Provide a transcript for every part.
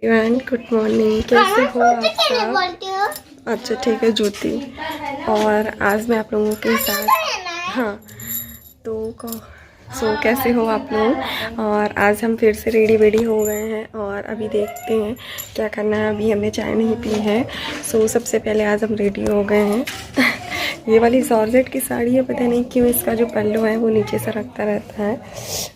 Everyone good morning, कैसे हो आप सब? अच्छा ठीक है ज्योति। और आज मैं आप लोगों के साथ हाँ तो कैसे हो आप लोग? और आज हम फिर से रेडी वेडी हो गए हैं और अभी देखते हैं क्या करना है। अभी हमने चाय नहीं पी है। सबसे पहले आज हम रेडी हो गए हैं। ये वाली जॉर्जेट की साड़ी है, पता नहीं क्यों इसका जो पल्लू है वो नीचे से रखता रहता है,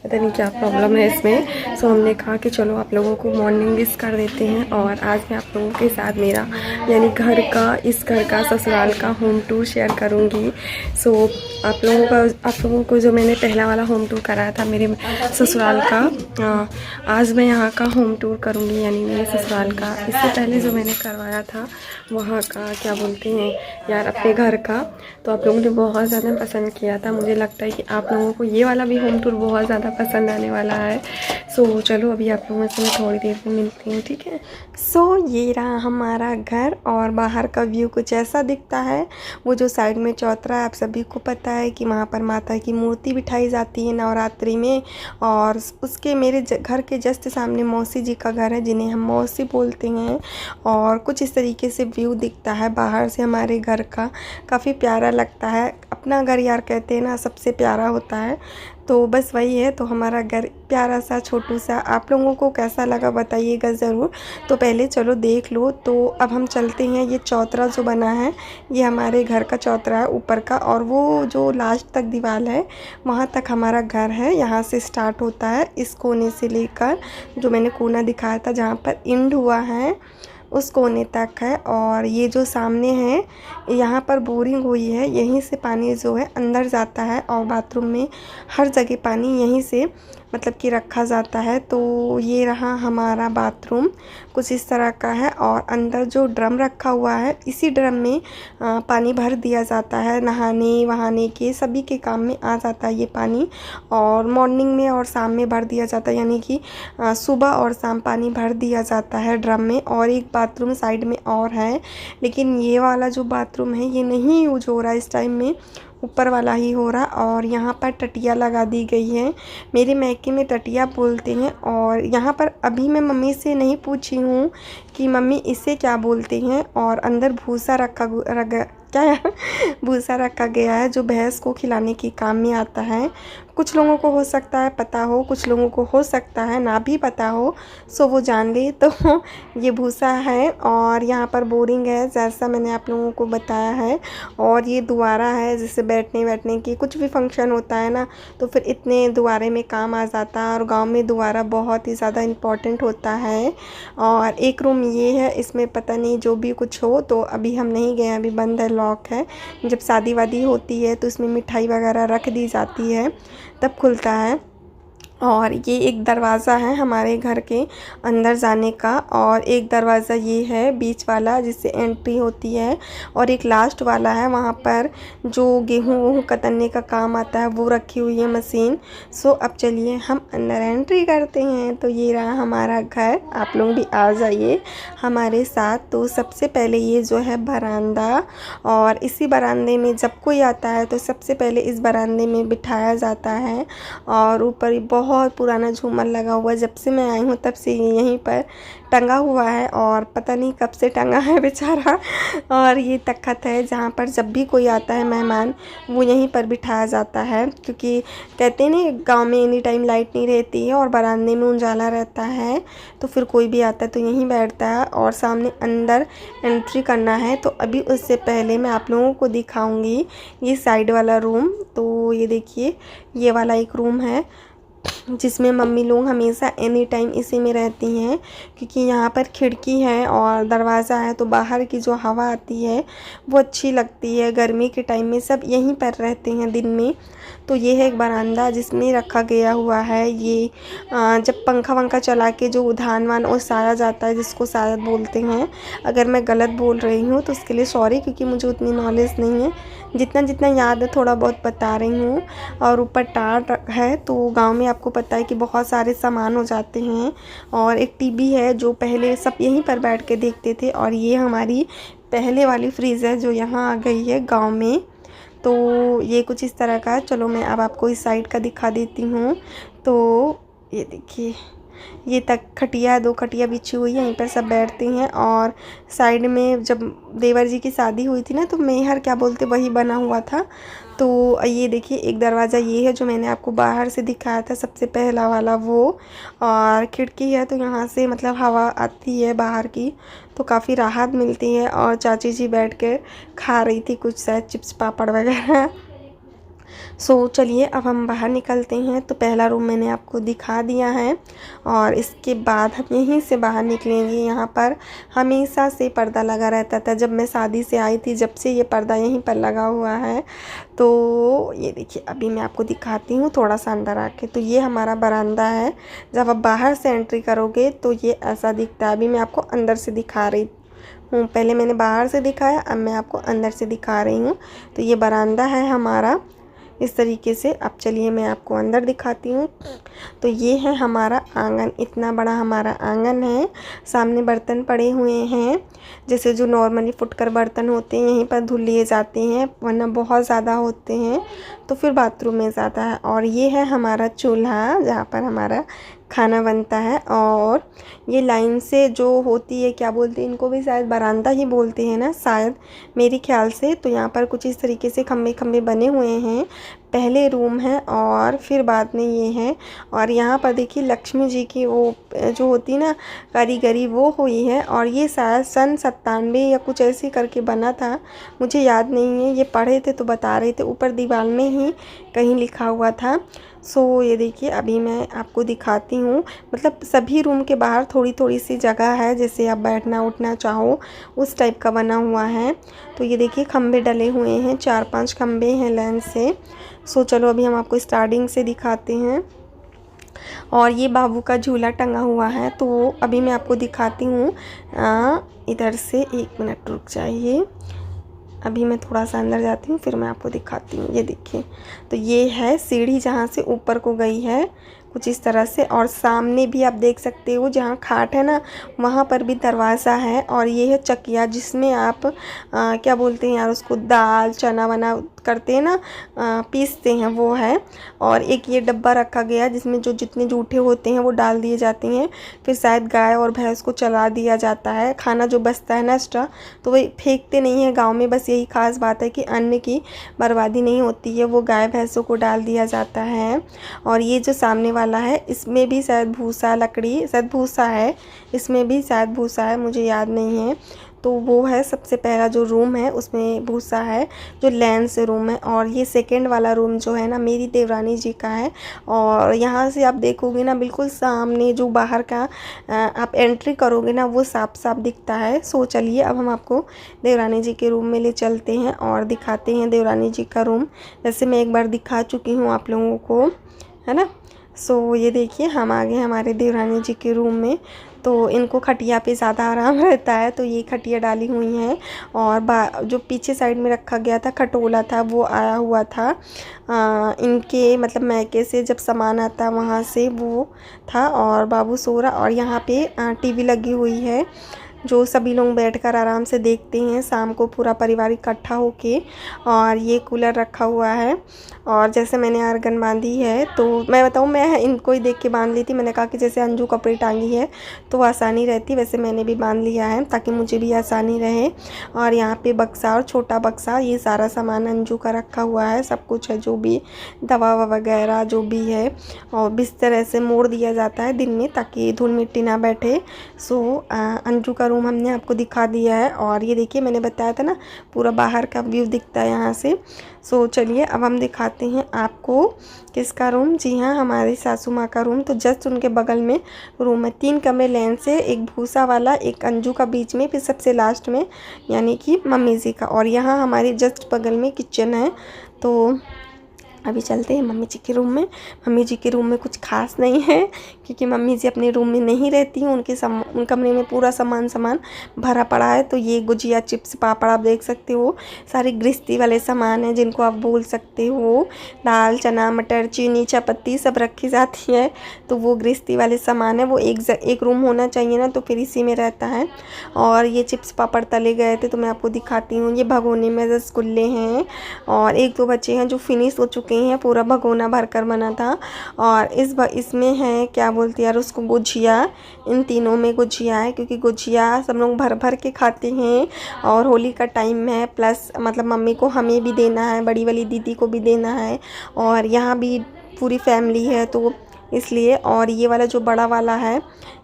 पता नहीं क्या प्रॉब्लम है इसमें। हमने कहा कि चलो आप लोगों को मॉर्निंग विश कर देते हैं। और आज मैं आप लोगों के साथ मेरा यानी घर का, इस घर का, ससुराल का होम टूर शेयर करूँगी। आप लोगों को जो मैंने पहला वाला होम टूर कराया था मेरे ससुराल का, आज मैं यहाँ का होम टूर करूँगी यानी मेरे ससुराल का। इससे पहले जो मैंने करवाया था वहाँ का, क्या बोलते हैं यार, अपने घर का, तो आप लोगों ने बहुत ज़्यादा पसंद किया था। मुझे लगता है कि आप लोगों को ये वाला भी होम टूर बहुत ज़्यादा पसंद आने वाला है। चलो अभी आप लोगों से मैं थोड़ी देर में मिलती हूँ, ठीक है? ये रहा हमारा घर और बाहर का व्यू कुछ ऐसा दिखता है। वो जो साइड में चौतरा है, आप सभी को पता है कि वहाँ पर माता की मूर्ति बिठाई जाती है नवरात्रि में। और उसके मेरे घर के जस्ट सामने मौसी जी का घर है, जिन्हें हम मौसी बोलते हैं। और कुछ इस तरीके से व्यू दिखता है बाहर से हमारे घर का, काफ़ी प्यारा लगता है। अपना घर यार कहते हैं ना, सबसे प्यारा होता है। तो बस वही है। तो हमारा घर प्यारा सा, छोटू सा, आप लोगों को कैसा लगा बताइएगा ज़रूर। तो पहले चलो देख लो। तो अब हम चलते हैं। ये चौतरा जो बना है ये हमारे घर का चौतरा है ऊपर का, और वो जो लास्ट तक दीवार है वहाँ तक हमारा घर है। यहाँ से स्टार्ट होता है, इस कोने से लेकर जो मैंने कोना दिखाया था जहाँ पर एंड हुआ है उस कोने तक है। और ये जो सामने है यहाँ पर बोरिंग हुई है, यहीं से पानी जो है अंदर जाता है। और बाथरूम में हर जगह पानी यहीं से मतलब कि रखा जाता है। तो ये रहा हमारा बाथरूम, कुछ इस तरह का है। और अंदर जो ड्रम रखा हुआ है, इसी ड्रम में पानी भर दिया जाता है। नहाने वहाने के सभी के काम में आ जाता है ये पानी। और मॉर्निंग में और शाम में भर दिया जाता है, यानी कि सुबह और शाम पानी भर दिया जाता है ड्रम में। और एक बाथरूम साइड में और है, लेकिन ये वाला जो बाथरूम है ये नहीं यूज हो रहा इस टाइम में, ऊपर वाला ही हो रहा। और यहाँ पर टटिया लगा दी गई है, मेरे मैके में टटिया बोलते हैं। और यहाँ पर अभी मैं मम्मी से नहीं पूछी हूँ कि मम्मी इसे क्या बोलते हैं। और अंदर भूसा भूसा रखा गया है जो भैंस को खिलाने के काम में आता है। कुछ लोगों को हो सकता है पता हो, कुछ लोगों को हो सकता है ना भी पता हो, वो जान ले। तो ये भूसा है। और यहाँ पर बोरिंग है जैसा मैंने आप लोगों को बताया है। और ये दुआरा है, जिससे बैठने की कुछ भी फंक्शन होता है ना, तो फिर इतने दुआरे में काम आ जाता है। और गांव में दुआरा बहुत ही ज़्यादा इम्पॉर्टेंट होता है। और एक रूम ये है, इसमें पता नहीं जो भी कुछ हो, तो अभी हम नहीं गए, अभी बंद है, लॉक है। जब शादी वादी होती है तो इसमें मिठाई वगैरह रख दी जाती है, तब खुलता है। और ये एक दरवाज़ा है हमारे घर के अंदर जाने का। और एक दरवाज़ा ये है बीच वाला, जिससे एंट्री होती है। और एक लास्ट वाला है, वहाँ पर जो गेहूँ कतरने का काम आता है वो रखी हुई है मशीन। अब चलिए हम अंदर एंट्री करते हैं। तो ये रहा हमारा घर, आप लोग भी आ जाइए हमारे साथ। तो सबसे पहले ये जो है बरामदा, और इसी बरामदे में जब कोई आता है तो सबसे पहले इस बरामदे में बिठाया जाता है। और ऊपर बहुत पुराना झूमर लगा हुआ है, जब से मैं आई हूँ तब से यहीं पर टंगा हुआ है, और पता नहीं कब से टंगा है बेचारा। और ये तख्त है जहाँ पर जब भी कोई आता है मेहमान, वो यहीं पर बिठाया जाता है। क्योंकि कहते हैं ना गांव में एनी टाइम लाइट नहीं रहती है और बरामदे में उजाला रहता है, तो फिर कोई भी आता है तो यहीं बैठता है। और सामने अंदर एंट्री करना है, तो अभी उससे पहले मैं आप लोगों को दिखाऊंगी ये साइड वाला रूम। तो ये देखिए, ये वाला एक रूम है जिसमें मम्मी लोग हमेशा एनी टाइम इसी में रहती हैं। क्योंकि यहाँ पर खिड़की है और दरवाज़ा है, तो बाहर की जो हवा आती है वो अच्छी लगती है। गर्मी के टाइम में सब यहीं पर रहते हैं दिन में। तो ये है एक बरामदा जिसमें रखा गया हुआ है ये जब पंखा वंखा चला के जो उधान वान ओसाया जाता है, जिसको शायद बोलते हैं। अगर मैं गलत बोल रही हूँ तो उसके लिए सॉरी, क्योंकि मुझे उतनी नॉलेज नहीं है। जितना याद है थोड़ा बहुत बता रही हूँ। और ऊपर टाट है, तो गांव में आपको पता है कि बहुत सारे सामान हो जाते हैं। और एक टीवी है जो पहले सब यहीं पर बैठ के देखते थे। और ये हमारी पहले वाली फ्रिज है जो यहाँ आ गई है गांव में। तो ये कुछ इस तरह का है। चलो मैं अब आपको इस साइड का दिखा देती हूँ। तो ये देखिए, ये तक खटिया, 2 खटिया बिछी हुई है, यहीं पर सब बैठते हैं। और साइड में जब देवर जी की शादी हुई थी ना, तो मेहर क्या बोलते वही बना हुआ था। तो ये देखिए एक दरवाज़ा ये है जो मैंने आपको बाहर से दिखाया था सबसे पहला वाला वो, और खिड़की है तो यहाँ से मतलब हवा आती है बाहर की, तो काफ़ी राहत मिलती है। और चाची जी बैठ के खा रही थी कुछ शायद चिप्स पापड़ वगैरह। चलिए अब हम बाहर निकलते हैं। तो पहला रूम मैंने आपको दिखा दिया है, और इसके बाद हम यहीं से बाहर निकलेंगे। यहाँ पर हमेशा से पर्दा लगा रहता था, जब मैं शादी से आई थी जब से ये पर्दा यहीं पर लगा हुआ है। तो ये देखिए अभी मैं आपको दिखाती हूँ थोड़ा सा अंदर आके। तो ये हमारा बरामदा है, जब आप बाहर से एंट्री करोगे तो ये ऐसा दिखता है। अभी मैं आपको अंदर से दिखा रही हूँ, पहले मैंने बाहर से दिखाया, अब मैं आपको अंदर से दिखा रही हूँ। तो ये बरामदा है हमारा इस तरीके से। अब चलिए मैं आपको अंदर दिखाती हूँ। तो ये है हमारा आंगन, इतना बड़ा हमारा आंगन है। सामने बर्तन पड़े हुए हैं, जैसे जो नॉर्मली फुटकर बर्तन होते हैं यहीं पर धुल लिए जाते हैं, वरना बहुत ज़्यादा होते हैं तो फिर बाथरूम में ज़्यादा है। और ये है हमारा चूल्हा जहाँ पर हमारा खाना बनता है। और ये लाइन से जो होती है, क्या बोलते हैं इनको, भी शायद बरामदा ही बोलते हैं ना शायद, मेरे ख्याल से। तो यहाँ पर कुछ इस तरीके से खम्भे खम्भे बने हुए हैं, पहले रूम है और फिर बाद में ये है। और यहाँ पर देखिए लक्ष्मी जी की वो जो होती ना कारीगरी वो हुई है। और ये शायद सन 97 या कुछ ऐसे करके बना था, मुझे याद नहीं है, ये पढ़े थे तो बता रहे थे, ऊपर दीवार में ही कहीं लिखा हुआ था। ये देखिए अभी मैं आपको दिखाती हूँ। मतलब सभी रूम के बाहर थोड़ी थोड़ी सी जगह है, जैसे आप बैठना उठना चाहो उस टाइप का बना हुआ है। तो ये देखिए खम्भे डले हुए हैं, 4-5 खम्भे हैं लाइन से। चलो अभी हम आपको स्टार्टिंग से दिखाते हैं। और ये बाबू का झूला टंगा हुआ है, तो अभी मैं आपको दिखाती हूँ। इधर से 1 मिनट रुक जाइए, अभी मैं थोड़ा सा अंदर जाती हूँ फिर मैं आपको दिखाती हूँ। ये देखिए, तो ये है सीढ़ी जहाँ से ऊपर को गई है कुछ इस तरह से। और सामने भी आप देख सकते हो जहाँ खाट है ना, वहाँ पर भी दरवाज़ा है। और ये है चकिया जिसमें आप क्या बोलते हैं यार उसको, दाल चना वना करते हैं ना, पीसते हैं, वो है। और एक ये डब्बा रखा गया जिसमें जो जितने जूठे होते हैं वो डाल दिए जाते हैं, फिर शायद गाय और भैंस को चला दिया जाता है। खाना जो बचता है ना एक्स्ट्रा, तो वही फेंकते नहीं है गाँव में, बस यही खास बात है कि अन्न की बर्बादी नहीं होती है, वो गाय भैंसों को डाल दिया जाता है। और ये जो सामने वाला है इसमें भी शायद भूसा, लकड़ी शायद भूसा है, इसमें भी शायद भूसा है, मुझे याद नहीं है। तो वो है सबसे पहला जो रूम है उसमें भूसा है, जो लैन से रूम है। और ये सेकंड वाला रूम जो है ना मेरी देवरानी जी का है। और यहाँ से आप देखोगे ना बिल्कुल सामने जो बाहर का आप एंट्री करोगे ना वो साफ साफ दिखता है। चलिए अब हम आपको देवरानी जी के रूम में ले चलते हैं और दिखाते हैं देवरानी जी का रूम, जैसे मैं एक बार दिखा चुकी हूँ आप लोगों को, है ना। ये देखिए हम आ गए हमारे देवरानी जी के रूम में। तो इनको खटिया पे ज़्यादा आराम रहता है, तो ये खटिया डाली हुई हैं। और जो पीछे साइड में रखा गया था खटोला था, वो आया हुआ था इनके मतलब मैके से जब सामान आता वहाँ से वो था। और बाबू सो रहा, और यहाँ पे टीवी लगी हुई है जो सभी लोग बैठकर आराम से देखते हैं शाम को, पूरा परिवार इकट्ठा होके। और ये कूलर रखा हुआ है। और जैसे मैंने आर्गन बांधी है, तो मैं बताऊँ मैं इनको ही देख के बांध ली थी। मैंने कहा कि जैसे अंजू कपड़े टांगी है तो आसानी रहती, वैसे मैंने भी बांध लिया है ताकि मुझे भी आसानी रहे। और यहाँ पे बक्सा और छोटा बक्सा, ये सारा सामान अंजू का रखा हुआ है, सब कुछ है, जो भी दवा वगैरह जो भी है। और बिस्तर ऐसे मोड़ दिया जाता है दिन में ताकि धूल मिट्टी ना बैठे। अंजू का रूम हमने आपको दिखा दिया है। और ये देखिए मैंने बताया था ना पूरा बाहर का व्यू दिखता है यहाँ से। चलिए अब हम दिखाते हैं आपको किसका रूम। जी हाँ, हमारी सासू माँ का रूम। तो जस्ट उनके बगल में रूम है, 3 कमरे लेन से, एक भूसा वाला, एक अंजू का बीच में, फिर सबसे लास्ट में यानी कि मम्मी जी का। और यहाँ हमारे जस्ट बगल में किचन है। तो अभी चलते हैं मम्मी जी के रूम में। मम्मी जी के रूम में कुछ खास नहीं है क्योंकि मम्मी जी अपने रूम में नहीं रहती हैं, उन कमरे में पूरा सामान भरा पड़ा है। तो ये गुजिया चिप्स पापड़ आप देख सकते हो, सारे गृहस्थी वाले सामान हैं जिनको आप बोल सकते हो। दाल चना मटर चीनी चायपत्ती सब रखी जाती है, तो वो गृहस्थी वाले सामान है। वो एक रूम होना चाहिए ना, तो फिर इसी में रहता है। और ये चिप्स पापड़ तले गए थे तो मैं आपको दिखाती हूँ। ये भगोने में रसगुल्ले हैं और 1-2 बच्चे हैं जो फिनिश हो चुके हैं, पूरा भगोना भरकर बना था। और इसमें है क्या बोलते हैं यार उसको, गुजिया। इन तीनों में गुजिया है, क्योंकि गुजिया सब लोग भर भर के खाते हैं और होली का टाइम है, प्लस मतलब मम्मी को हमें भी देना है, बड़ी वाली दीदी को भी देना है, और यहाँ भी पूरी फैमिली है तो इसलिए। और ये वाला जो बड़ा वाला है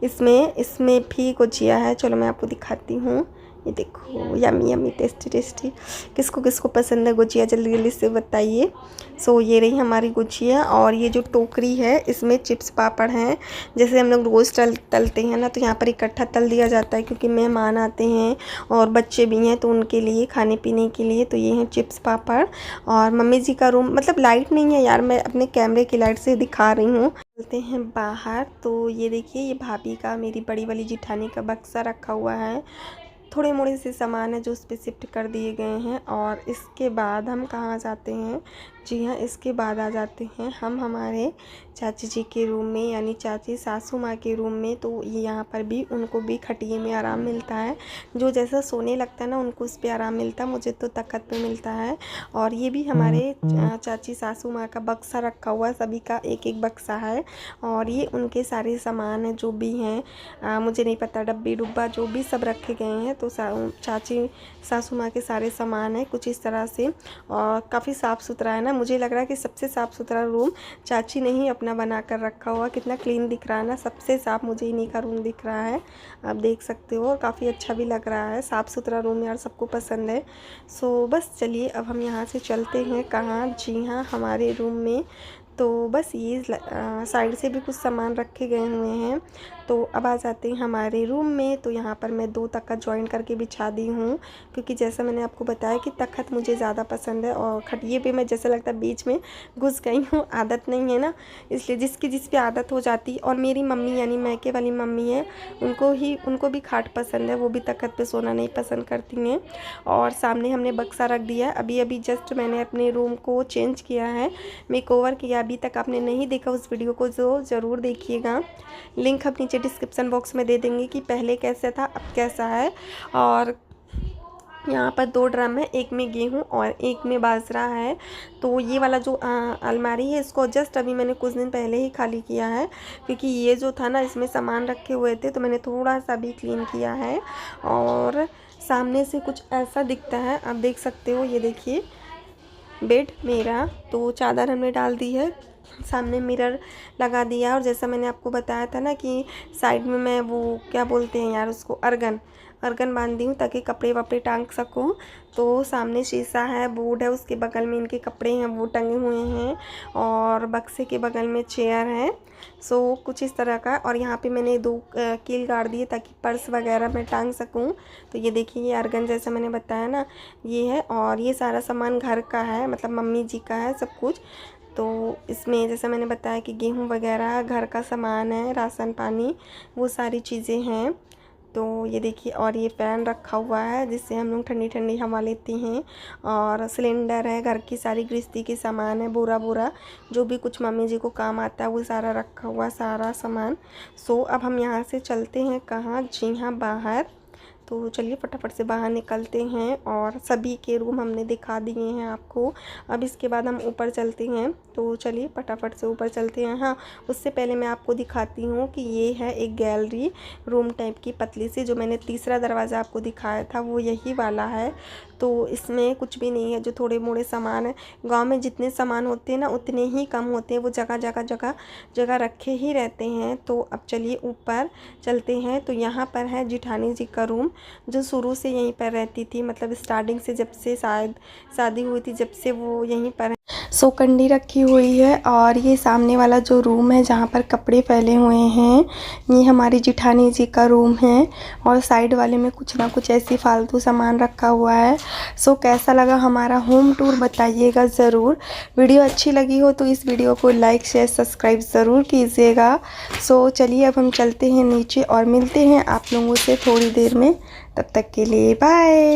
इसमें भी गुजिया है। चलो मैं आपको दिखाती हूँ, ये देखो, यमी यमी, टेस्टी टेस्टी। किसको किसको पसंद है गुजिया, जल्दी जल्दी से बताइए। सो ये रही हमारी गुजिया। और ये जो टोकरी है इसमें चिप्स पापड़ हैं, जैसे हम लोग रोज़ तलते हैं ना, तो यहाँ पर इकट्ठा तल दिया जाता है क्योंकि मेहमान आते हैं और बच्चे भी हैं तो उनके लिए खाने पीने के लिए। तो ये हैं चिप्स पापड़। और मम्मी जी का रूम, मतलब लाइट नहीं है यार, मैं अपने कैमरे की लाइट से दिखा रही हूँ। चलते हैं बाहर। तो ये देखिए, ये भाभी का, मेरी बड़ी वाली जिठानी का बक्सा रखा हुआ है, थोड़े मोड़े से सामान है जो उस पर शिफ्ट कर दिए गए हैं। और इसके बाद हम कहाँ जाते हैं, जी हाँ, इसके बाद आ जाते हैं हम हमारे चाची जी के रूम में, यानी चाची सासू माँ के रूम में। तो ये यहाँ पर भी उनको भी खटिए में आराम मिलता है, जो जैसा सोने लगता है ना उनको उस पर आराम मिलता है, मुझे तो तख्त पे मिलता है। और ये भी हमारे चाची सासू माँ का बक्सा रखा हुआ है, सभी का एक एक बक्सा है। और ये उनके सारे सामान हैं जो भी हैं, मुझे नहीं पता, डब्बी डुब्बा जो भी सब रखे गए हैं। तो चाची सासू माँ के सारे सामान है कुछ इस तरह से। और काफ़ी साफ़ सुथरा है ना, मुझे लग रहा है कि सबसे साफ़ सुथरा रूम चाची ने ही अपना बना कर रखा हुआ। कितना क्लीन दिख रहा है ना, सबसे साफ़ मुझे इन्हीं का रूम दिख रहा है, आप देख सकते हो। और काफ़ी अच्छा भी लग रहा है, साफ़ सुथरा रूम यार सबको पसंद है। सो बस चलिए अब हम यहाँ से चलते हैं कहाँ, जी हाँ, हमारे रूम में। तो बस ये साइड से भी कुछ सामान रखे गए हुए हैं। तो अब आ जाते हैं हमारे रूम में। तो यहाँ पर मैं 2 तख्त जॉइन करके बिछा दी हूँ, क्योंकि जैसा मैंने आपको बताया कि तख्त मुझे ज़्यादा पसंद है। और खटिए पे मैं जैसा लगता है बीच में घुस गई हूँ, आदत नहीं है ना, इसलिए जिस पे आदत हो जाती। और मेरी मम्मी यानी मैके वाली मम्मी है, उनको भी खाट पसंद है, वो भी तख्त पे सोना नहीं पसंद करती हैं। और सामने हमने बक्सा रख दिया है। अभी जस्ट मैंने अपने रूम को चेंज किया है, मेकओवर किया। अभी तक आपने नहीं देखा उस वीडियो को जो ज़रूर देखिएगा, लिंक हम नीचे डिस्क्रिप्शन बॉक्स में दे देंगे कि पहले कैसा था अब कैसा है। और यहाँ पर 2 ड्रम है, एक में गेहूँ और एक में बाजरा है। तो ये वाला जो अलमारी है इसको जस्ट अभी मैंने कुछ दिन पहले ही खाली किया है, क्योंकि ये जो था ना इसमें सामान रखे हुए थे, तो मैंने थोड़ा सा भी क्लीन किया है। और सामने से कुछ ऐसा दिखता है, आप देख सकते हो, ये देखिए बेड मेरा। तो चादर हमने डाल दी है, सामने मिरर लगा दिया। और जैसा मैंने आपको बताया था ना कि साइड में मैं वो क्या बोलते हैं यार उसको, अर्गन बांध दी हूँ ताकि कपड़े वपड़े टांग सकूँ। तो सामने शीशा है, बोर्ड है, उसके बगल में इनके कपड़े हैं वो टंगे हुए हैं। और बक्से के बगल में चेयर है। सो कुछ इस तरह का। और यहाँ पे मैंने 2 कील गाड़ दिए ताकि पर्स वगैरह मैं टांग सकूँ। तो ये देखिए, ये अर्गन जैसा मैंने बताया ना ये है। और ये सारा सामान घर का है, मतलब मम्मी जी का है सब कुछ। तो इसमें जैसा मैंने बताया कि गेहूँ वगैरह घर का सामान है, राशन पानी वो सारी चीज़ें हैं। तो ये देखिए, और ये फ़ैन रखा हुआ है जिससे हम लोग ठंडी ठंडी हवा लेते हैं। और सिलेंडर है, घर की सारी गृहस्थी के सामान है, बोरा जो भी कुछ मम्मी जी को काम आता है वो सारा रखा हुआ, सारा सामान। सो अब हम यहाँ से चलते हैं कहाँ, जी हाँ, बाहर। तो चलिए फटाफट से बाहर निकलते हैं। और सभी के रूम हमने दिखा दिए हैं आपको। अब इसके बाद हम ऊपर चलते हैं। तो चलिए फटाफट से ऊपर चलते हैं। हाँ, उससे पहले मैं आपको दिखाती हूँ कि ये है एक गैलरी रूम टाइप की पतली सी, जो मैंने तीसरा दरवाज़ा आपको दिखाया था वो यही वाला है। तो इसमें कुछ भी नहीं है, जो थोड़े मोड़े सामान है, गांव में जितने सामान होते हैं ना उतने ही कम होते हैं, वो जगह रखे ही रहते हैं। तो अब चलिए ऊपर चलते हैं। तो यहाँ पर है जिठानी जी का रूम, जो शुरू से यहीं पर रहती थी, मतलब स्टार्टिंग से, जब से शायद शादी हुई थी जब से वो यहीं पर है। सो कंडी रखी हुई है। और ये सामने वाला जो रूम है जहाँ पर कपड़े फैले हुए हैं, ये हमारी जिठानी जी का रूम है। और साइड वाले में कुछ ना कुछ ऐसी फालतू सामान रखा हुआ है। सो कैसा लगा हमारा होम टूर बताइएगा ज़रूर। वीडियो अच्छी लगी हो तो इस वीडियो को लाइक शेयर सब्सक्राइब ज़रूर कीजिएगा। सो चलिए अब हम चलते हैं नीचे और मिलते हैं आप लोगों से थोड़ी देर में। तब तक के लिए बाय।